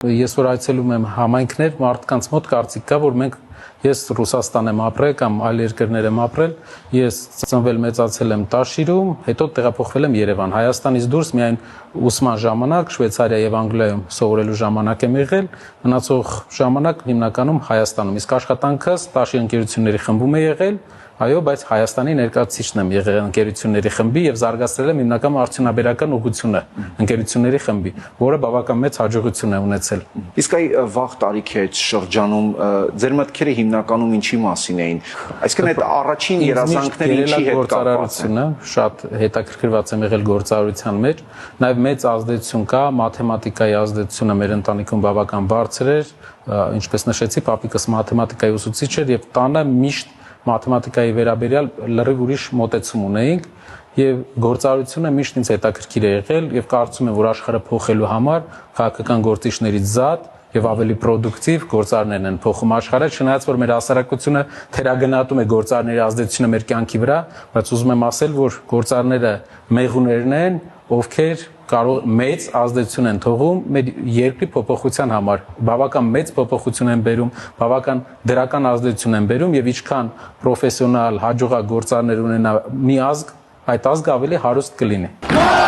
Ես որ այցելում եմ համայնքներ, մարդկանց մոտ կարծիք կա, որ ես Ռուսաստան եմ ապրել կամ այլ երկրներ եմ ապրել, ես ծնվել մեծացել եմ Տաշիրում, հետո տեղափոխվել եմ Երևան։ Հայաստանից դուրս միայն ուսման ժամանակ Շվեյցարիա եւ Անգլիայում սովորելու ժամանակ եմ եղել, մնացող ժամանակ հիմնականում Հայաստանում։ Իսկ աշխատանքս Տաշի ընկերությունների խմբում է եղել, այո, բայց Հայաստանի ներկայացուցիչն եմ եղել ընկերությունների խմբի եւ զարգացրել եմ հիմնական արդյունաբերական ուղղությունը ընկերությունների խմբի, որը բավական մեծ հաջողություն է ունեցել։ Իսկ այ վաղ տարիքի այդ շրջանում ձեր մտքերը հիմնականում ինչի մասին էին։ Այսինքն այդ առաջին երազանքները ինչի հետ կապված են։ Շատ հետաքրքրված եմ եղել գործարարության մեջ, նաեւ մեծ ազդեցություն կա, մաթեմատիկայի ազդեցությունը մեր ընտանիքում բավական բարձր էր, ինչպես նշեցի, պապիկս մաթեմատիկայի ուսուցիչ էր եւ տանը միշտ մաթեմատիկայի վերաբերյալ լրիվ ուրիշ մոտեցում ունեինք եւ գործարարությունը միշտ ինձ հետաքրքիր է եղել եւ կարծում եմ որ աշխարհը փոխելու համար քաղաքական գործիչներից զատ եւ ավելի պրոդուկտիվ գործարարներն են փոխում աշխարհը, չնայած որ մեր հասարակությունը թերագնահատում է գործարարների ազդեցությունը մեր կյանքի վրա, բայց ուզում եմ ասել, որ գործարարները մեղուներն են, ովքեր կարող մեծ ազդեցություն են թողում մեր երկրի փոփոխության համար, բավական մեծ փոփոխություն են բերում, բավական դրական ազդեցություն են բերում եւ ինչքան պրոֆեսիոնալ հաջողակ գործարարներ ունենա մի ազգ, այդ ազգը ավելի հարուստ կլինի։